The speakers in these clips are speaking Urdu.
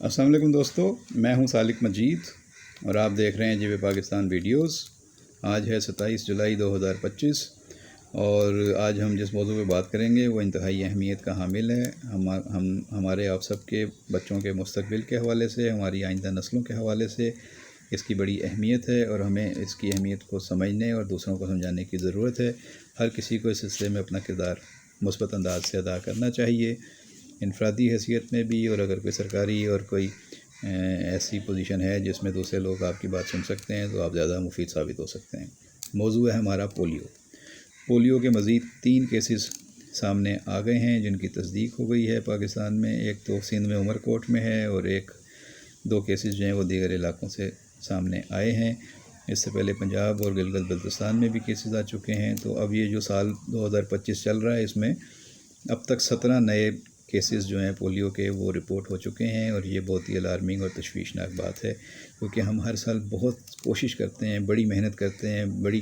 السلام علیکم دوستو، میں ہوں سالک مجید اور آپ دیکھ رہے ہیں جی پاکستان ویڈیوز۔ آج ہے 27 جولائی 2025 اور آج ہم جس موضوع پہ بات کریں گے وہ انتہائی اہمیت کا حامل ہے۔ ہمارے آپ سب کے بچوں کے مستقبل کے حوالے سے، ہماری آئندہ نسلوں کے حوالے سے اس کی بڑی اہمیت ہے اور ہمیں اس کی اہمیت کو سمجھنے اور دوسروں کو سمجھانے کی ضرورت ہے۔ ہر کسی کو اس سلسلے میں اپنا کردار مثبت انداز سے ادا کرنا چاہیے، انفرادی حیثیت میں بھی، اور اگر کوئی سرکاری اور کوئی ایسی پوزیشن ہے جس میں دوسرے لوگ آپ کی بات سن سکتے ہیں تو آپ زیادہ مفید ثابت ہو سکتے ہیں۔ موضوع ہے ہمارا پولیو کے مزید 3 کیسز سامنے آ گئے ہیں جن کی تصدیق ہو گئی ہے پاکستان میں۔ ایک تو سندھ میں عمر کوٹ میں ہے اور 2 کیسز جو ہیں وہ دیگر علاقوں سے سامنے آئے ہیں۔ اس سے پہلے پنجاب اور گلگت بلتستان میں بھی کیسز آ چکے ہیں۔ تو اب یہ جو سال 2025 چل رہا ہے اس میں اب تک 17 نئے کیسز جو ہیں پولیو کے وہ رپورٹ ہو چکے ہیں، اور یہ بہت ہی الارمنگ اور تشویشناک بات ہے، کیونکہ ہم ہر سال بہت کوشش کرتے ہیں، بڑی محنت کرتے ہیں، بڑی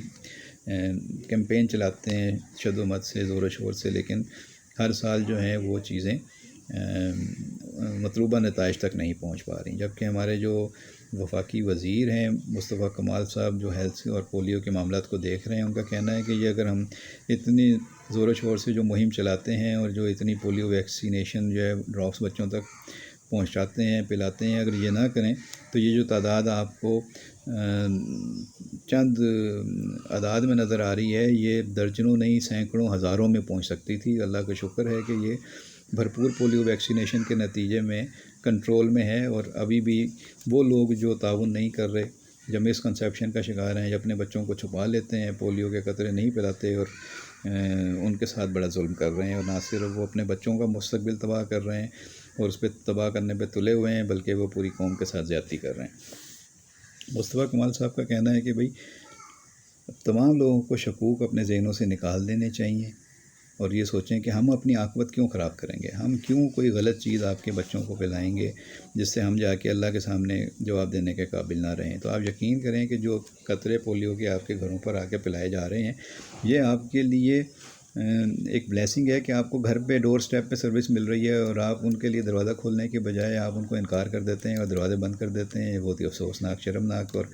کیمپین چلاتے ہیں شد و مت سے، زور و شور سے، لیکن ہر سال جو ہیں وہ چیزیں مطلوبہ نتائج تک نہیں پہنچ پا رہی۔ جبکہ ہمارے جو وفاقی وزیر ہیں مصطفیٰ کمال صاحب، جو ہیلتھ اور پولیو کے معاملات کو دیکھ رہے ہیں، ان کا کہنا ہے کہ یہ اگر ہم اتنی زور و شور سے جو مہم چلاتے ہیں اور جو اتنی پولیو ویکسینیشن جو ہے ڈراپس بچوں تک پہنچاتے ہیں، پلاتے ہیں، اگر یہ نہ کریں تو یہ جو تعداد آپ کو چند اعداد میں نظر آ رہی ہے، یہ درجنوں نہیں سینکڑوں ہزاروں میں پہنچ سکتی تھی۔ اللہ کا شکر ہے کہ یہ بھرپور پولیو ویکسینیشن کے نتیجے میں کنٹرول میں ہے، اور ابھی بھی وہ لوگ جو تعاون نہیں کر رہے، جو مسکنسیپشن کا شکار ہیں، جو اپنے بچوں کو چھپا لیتے ہیں، پولیو کے قطرے نہیں پلاتے، اور ان کے ساتھ بڑا ظلم کر رہے ہیں، اور نہ صرف وہ اپنے بچوں کا مستقبل تباہ کر رہے ہیں اور اس پہ تباہ کرنے پہ تلے ہوئے ہیں، بلکہ وہ پوری قوم کے ساتھ زیادتی کر رہے ہیں۔ مصطفیٰ کمال صاحب کا کہنا ہے کہ بھئی تمام لوگوں کو شکوک اپنے ذہنوں سے نکال دینے چاہیے اور یہ سوچیں کہ ہم اپنی عاقبت کیوں خراب کریں گے، ہم کیوں کوئی غلط چیز آپ کے بچوں کو پلائیں گے جس سے ہم جا کے اللہ کے سامنے جواب دینے کے قابل نہ رہیں۔ تو آپ یقین کریں کہ جو قطرے پولیو کے آپ کے گھروں پر آ کے پلائے جا رہے ہیں، یہ آپ کے لیے ایک بلیسنگ ہے کہ آپ کو گھر پہ ڈور سٹیپ پہ سروس مل رہی ہے، اور آپ ان کے لیے دروازہ کھولنے کے بجائے آپ ان کو انکار کر دیتے ہیں اور دروازے بند کر دیتے ہیں۔ یہ بہت ہی افسوسناک، شرمناک اور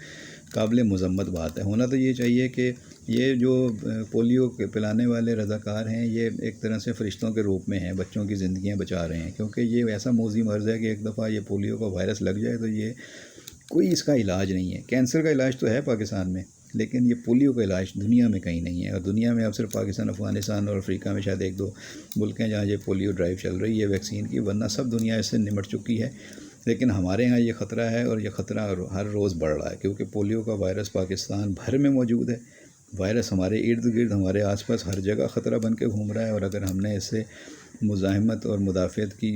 قابل مذمت بات ہے۔ ہونا تو یہ چاہیے کہ یہ جو پولیو کے پلانے والے رضاکار ہیں، یہ ایک طرح سے فرشتوں کے روپ میں ہیں، بچوں کی زندگیاں بچا رہے ہیں، کیونکہ یہ ایسا موذی مرض ہے کہ ایک دفعہ یہ پولیو کا وائرس لگ جائے تو یہ کوئی اس کا علاج نہیں ہے۔ کینسر کا علاج تو ہے پاکستان میں، لیکن یہ پولیو کا علاج دنیا میں کہیں نہیں ہے، اور دنیا میں اب صرف پاکستان، افغانستان اور افریقہ میں شاید 1-2 ملک ہیں جہاں یہ پولیو ڈرائیو چل رہی ہے ویکسین کی، ورنہ سب دنیا اس سے نمٹ چکی ہے۔ لیکن ہمارے ہاں یہ خطرہ ہے، اور یہ خطرہ ہر روز بڑھ رہا ہے، کیونکہ پولیو کا وائرس پاکستان بھر میں موجود ہے۔ وائرس ہمارے ارد گرد، ہمارے آس پاس ہر جگہ خطرہ بن کے گھوم رہا ہے، اور اگر ہم نے اس سے مزاحمت اور مدافعت کی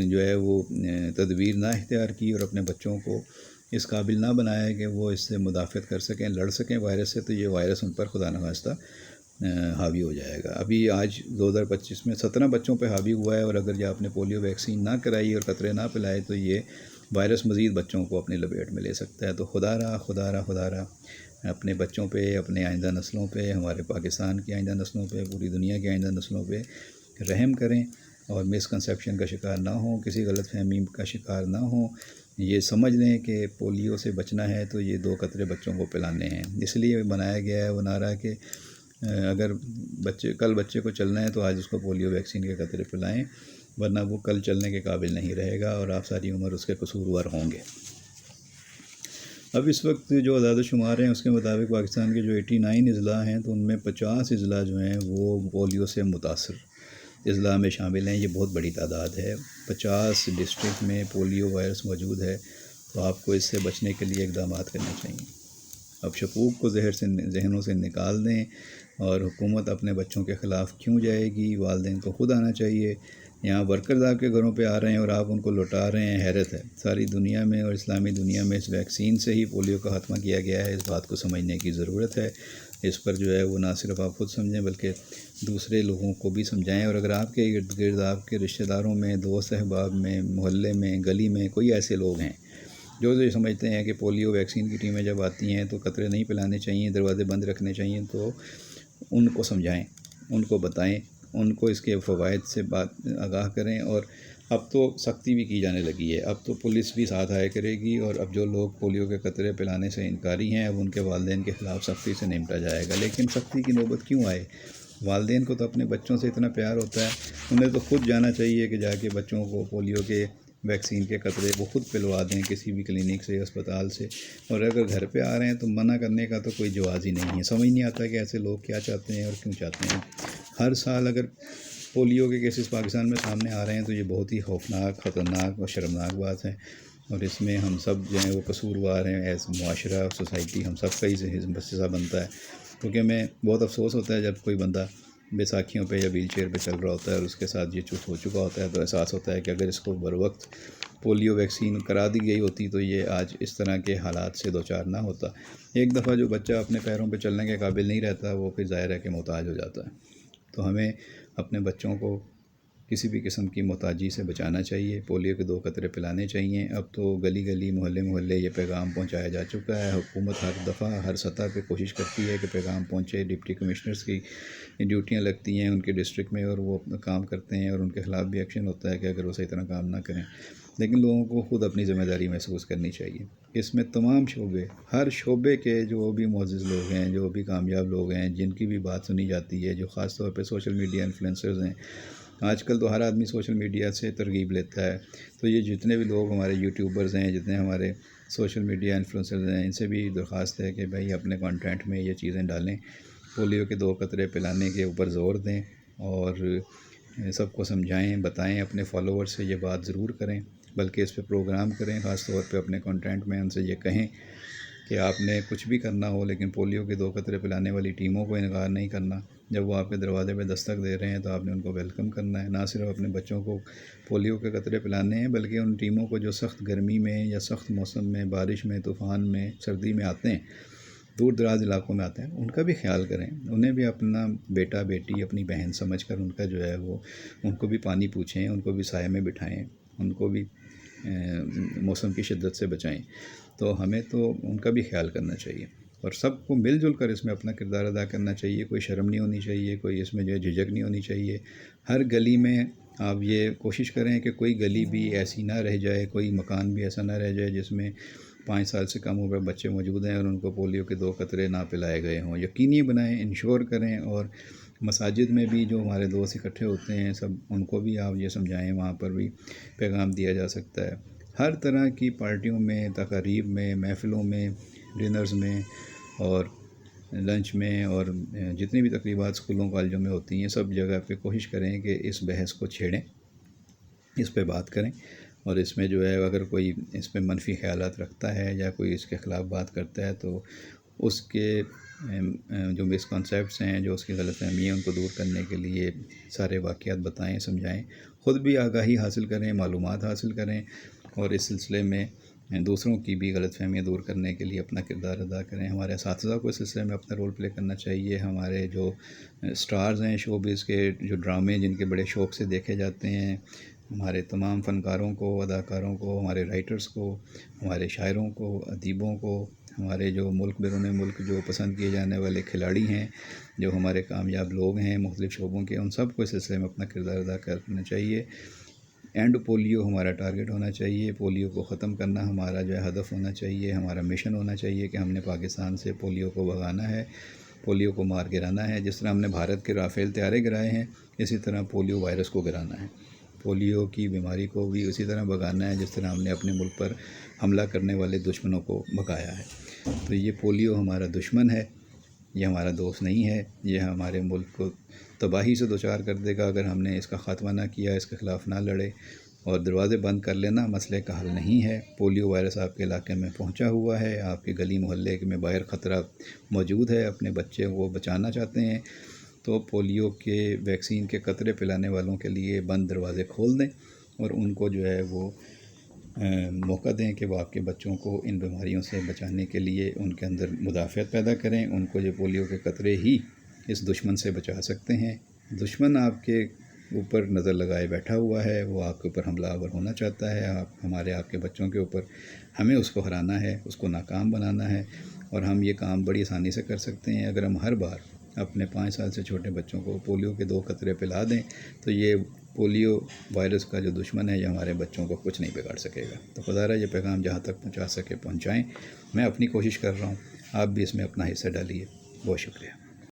جو ہے وہ تدبیر نہ اختیار کی اور اپنے بچوں کو اس قابل نہ بنایا کہ وہ اس سے مدافعت کر سکیں، لڑ سکیں وائرس سے، تو یہ وائرس ان پر خدا نخواستہ حاوی ہو جائے گا۔ ابھی آج 2025 میں 17 بچوں پہ حاوی ہوا ہے، اور اگر یہ آپ نے پولیو ویکسین نہ کرائی اور قطرے نہ پلائے تو یہ وائرس مزید بچوں کو اپنی لپیٹ میں لے سکتا ہے۔ تو خدا رہا اپنے بچوں پہ، اپنے آئندہ نسلوں پہ، ہمارے پاکستان کی آئندہ نسلوں پہ، پوری دنیا کی آئندہ نسلوں پہ رحم کریں، اور مسکنسیپشن کا شکار نہ ہوں، کسی غلط فہمی کا شکار نہ ہوں۔ یہ سمجھ لیں کہ پولیو سے بچنا ہے تو یہ 2 قطرے بچوں کو پلانے ہیں۔ اس لیے بنایا گیا ہے وہ نعرہ کہ اگر کل بچے کو چلنا ہے تو آج اس کو پولیو ویکسین کے قطرے پلائیں، ورنہ وہ کل چلنے کے قابل نہیں رہے گا اور آپ ساری عمر اس کے قصوروار ہوں گے۔ اب اس وقت جو اعداد و شمار ہیں اس کے مطابق پاکستان کے جو 89 اضلاع ہیں تو ان میں 50 اضلاع جو ہیں وہ پولیو سے متاثر اضلاع میں شامل ہیں۔ یہ بہت بڑی تعداد ہے، 50 ڈسٹرکٹ میں پولیو وائرس موجود ہے، تو آپ کو اس سے بچنے کے لیے اقدامات کرنے چاہیے۔ اب شکوک کو ذہنوں سے نکال دیں، اور حکومت اپنے بچوں کے خلاف کیوں جائے گی؟ والدین کو خود آنا چاہیے۔ یہاں ورکرز آپ کے گھروں پہ آ رہے ہیں اور آپ ان کو لوٹا رہے ہیں، حیرت ہے۔ ساری دنیا میں اور اسلامی دنیا میں اس ویکسین سے ہی پولیو کا خاتمہ کیا گیا ہے، اس بات کو سمجھنے کی ضرورت ہے۔ اس پر جو ہے وہ نہ صرف آپ خود سمجھیں بلکہ دوسرے لوگوں کو بھی سمجھائیں، اور اگر آپ کے ارد گرد، آپ کے رشتہ داروں میں، دوست احباب میں، محلے میں، گلی میں کوئی ایسے لوگ ہیں جو یہ سمجھتے ہیں کہ پولیو ویکسین کی ٹیمیں جب آتی ہیں تو قطرے نہیں پلانے چاہیے، دروازے بند رکھنے چاہیے، تو ان کو سمجھائیں، ان کو بتائیں، ان کو اس کے فوائد سے آگاہ کریں، اور اب تو سختی بھی کی جانے لگی ہے، اب تو پولیس بھی ساتھ آیا کرے گی، اور اب جو لوگ پولیو کے قطرے پلانے سے انکاری ہیں اب ان کے والدین کے خلاف سختی سے نمٹا جائے گا۔ لیکن سختی کی نوبت کیوں آئے؟ والدین کو تو اپنے بچوں سے اتنا پیار ہوتا ہے، انہیں تو خود جانا چاہیے کہ جا کے بچوں کو پولیو کے ویکسین کے قطرے وہ خود پلوا دیں کسی بھی کلینک سے، اسپتال سے۔ اور اگر گھر پہ آ رہے ہیں تو منع کرنے کا تو کوئی جواز ہی نہیں ہے۔ سمجھ نہیں آتا کہ ایسے لوگ کیا چاہتے ہیں اور کیوں چاہتے ہیں۔ ہر سال اگر پولیو کے کیسز پاکستان میں سامنے آ رہے ہیں تو یہ بہت ہی خوفناک، خطرناک اور شرمناک بات ہے، اور اس میں ہم سب جو ہیں وہ قصوروار ہیں، ایز معاشرہ سوسائٹی ہم سب کا ہی حصہ بنتا ہے، کیونکہ ہمیں بہت افسوس ہوتا ہے جب کوئی بندہ بیساکھیوں پہ یا ویل چیئر پہ چل رہا ہوتا ہے اور اس کے ساتھ یہ چوک ہو چکا ہوتا ہے، تو احساس ہوتا ہے کہ اگر اس کو بروقت پولیو ویکسین کرا دی گئی ہوتی تو یہ آج اس طرح کے حالات سے دوچار نہ ہوتا۔ ایک دفعہ جو بچہ اپنے پیروں پہ چلنے کے قابل نہیں رہتا وہ پھر ظاہر ہے کہ محتاج ہو جاتا ہے۔ تو ہمیں اپنے بچوں کو کسی بھی قسم کی محتاجی سے بچانا چاہیے، پولیو کے 2 قطرے پلانے چاہیے۔ اب تو گلی گلی، محلے محلے یہ پیغام پہنچایا جا چکا ہے۔ حکومت ہر دفعہ ہر سطح پہ کوشش کرتی ہے کہ پیغام پہنچے، ڈپٹی کمشنرز کی ڈیوٹیاں لگتی ہیں ان کے ڈسٹرکٹ میں اور وہ اپنا کام کرتے ہیں، اور ان کے خلاف بھی ایکشن ہوتا ہے کہ اگر وہ صحیح طرح کام نہ کریں۔ لیکن لوگوں کو خود اپنی ذمہ داری محسوس کرنی چاہیے۔ اس میں تمام شعبے، ہر شعبے کے جو بھی معزز لوگ ہیں، جو بھی کامیاب لوگ ہیں، جن کی بھی بات سنی جاتی ہے، جو خاص طور پہ سوشل میڈیا انفلوئنسرز ہیں، آج کل تو ہر آدمی سوشل میڈیا سے ترغیب لیتا ہے، تو یہ جتنے بھی لوگ ہمارے یوٹیوبرز ہیں، جتنے ہمارے سوشل میڈیا انفلوئنسرز ہیں، ان سے بھی درخواست ہے کہ بھائی اپنے کانٹینٹ میں یہ چیزیں ڈالیں، پولیو کے 2 قطرے پلانے کے اوپر زور دیں، اور سب کو سمجھائیں، بتائیں، اپنے فالوور سے یہ بات ضرور کریں، بلکہ اس پہ پروگرام کریں، خاص طور پہ اپنے کانٹینٹ میں ان سے یہ کہیں کہ آپ نے کچھ بھی کرنا ہو لیکن پولیو کے 2 قطرے پلانے والی ٹیموں کو انکار نہیں کرنا۔ جب وہ آپ کے دروازے پہ دستک دے رہے ہیں تو آپ نے ان کو ویلکم کرنا ہے، نہ صرف اپنے بچوں کو پولیو کے قطرے پلانے ہیں بلکہ ان ٹیموں کو جو سخت گرمی میں یا سخت موسم میں، بارش میں، طوفان میں، سردی میں آتے ہیں، دور دراز علاقوں میں آتے ہیں، ان کا بھی خیال کریں، انہیں بھی اپنا بیٹا بیٹی، اپنی بہن سمجھ کر ان کا جو ہے وہ ان کو بھی پانی پوچھیں، ان کو بھی سائے میں بٹھائیں، ان کو بھی موسم کی شدت سے بچائیں۔ تو ہمیں تو ان کا بھی خیال کرنا چاہیے، اور سب کو مل جل کر اس میں اپنا کردار ادا کرنا چاہیے۔ کوئی شرم نہیں ہونی چاہیے، کوئی اس میں جو ہے جھجک نہیں ہونی چاہیے۔ ہر گلی میں آپ یہ کوشش کریں کہ کوئی گلی بھی ایسی نہ رہ جائے، کوئی مکان بھی ایسا نہ رہ جائے جس میں 5 سال سے کم عمر بچے موجود ہیں اور ان کو پولیو کے 2 قطرے نہ پلائے گئے ہوں۔ یقینی بنائیں، انشور کریں، اور مساجد میں بھی جو ہمارے دوست اکٹھے ہوتے ہیں سب، ان کو بھی آپ یہ سمجھائیں، وہاں پر بھی پیغام دیا جا سکتا ہے۔ ہر طرح کی پارٹیوں میں، تقاریب میں، محفلوں میں، ڈنرز میں اور لنچ میں، اور جتنی بھی تقریبات اسکولوں کالجوں میں ہوتی ہیں، سب جگہ پہ کوشش کریں کہ اس بحث کو چھیڑیں، اس پہ بات کریں، اور اس میں جو ہے اگر کوئی اس پہ منفی خیالات رکھتا ہے یا کوئی اس کے خلاف بات کرتا ہے تو اس کے جو مسکنسیپٹس ہیں، جو اس کی غلط فہمی ہے، ان کو دور کرنے کے لیے سارے واقعات بتائیں، سمجھائیں، خود بھی آگاہی حاصل کریں، معلومات حاصل کریں، اور اس سلسلے میں دوسروں کی بھی غلط فہمیاں دور کرنے کے لیے اپنا کردار ادا کریں۔ ہمارے اساتذہ کو اس سلسلے میں اپنا رول پلے کرنا چاہیے۔ ہمارے جو سٹارز ہیں شوبز کے، جو ڈرامے جن کے بڑے شوق سے دیکھے جاتے ہیں، ہمارے تمام فنکاروں کو، اداکاروں کو، ہمارے رائٹرز کو، ہمارے شاعروں کو، ادیبوں کو، ہمارے جو ملک بیرون ملک جو پسند کیے جانے والے کھلاڑی ہیں، جو ہمارے کامیاب لوگ ہیں مختلف شعبوں کے، ان سب کو اس سلسلے میں اپنا کردار ادا کرنا چاہیے۔ اینڈ پولیو ہمارا ٹارگٹ ہونا چاہیے، پولیو کو ختم کرنا ہمارا جو ہے ہدف ہونا چاہیے، ہمارا مشن ہونا چاہیے کہ ہم نے پاکستان سے پولیو کو بھگانا ہے، پولیو کو مار گرانا ہے۔ جس طرح ہم نے بھارت کے رافیل طیارے گرائے ہیں، اسی طرح پولیو وائرس کو گرانا ہے، پولیو کی بیماری کو بھی اسی طرح بھگانا ہے جس طرح ہم نے اپنے ملک پر حملہ کرنے والے دشمنوں کو بھگایا ہے۔ تو یہ پولیو ہمارا دشمن ہے، یہ ہمارا دوست نہیں ہے، یہ ہمارے ملک کو تباہی سے دوچار کر دے گا اگر ہم نے اس کا خاتمہ نہ کیا، اس کے خلاف نہ لڑے۔ اور دروازے بند کر لینا مسئلے کا حل نہیں ہے۔ پولیو وائرس آپ کے علاقے میں پہنچا ہوا ہے، آپ کے گلی محلے میں باہر خطرہ موجود ہے، اپنے بچے کو بچانا چاہتے ہیں تو پولیو کے ویکسین کے قطرے پلانے والوں کے لیے بند دروازے کھول دیں، اور ان کو جو ہے وہ موقع دیں کہ وہ آپ کے بچوں کو ان بیماریوں سے بچانے کے لیے ان کے اندر مدافعت پیدا کریں۔ ان کو جو پولیو کے قطرے ہی اس دشمن سے بچا سکتے ہیں۔ دشمن آپ کے اوپر نظر لگائے بیٹھا ہوا ہے، وہ آپ کے اوپر حملہ آور ہونا چاہتا ہے، آپ کے بچوں کے اوپر۔ ہمیں اس کو ہرانا ہے، اس کو ناکام بنانا ہے، اور ہم یہ کام بڑی آسانی سے کر سکتے ہیں اگر ہم ہر بار اپنے 5 سال سے چھوٹے بچوں کو پولیو کے 2 قطرے پلا دیں تو یہ پولیو وائرس کا جو دشمن ہے یہ ہمارے بچوں کو کچھ نہیں بگاڑ سکے گا۔ تو خدا رہا یہ پیغام جہاں تک پہنچا سکے پہنچائیں، میں اپنی کوشش کر رہا ہوں، آپ بھی اس میں اپنا حصہ ڈالیے۔ بہت شکریہ۔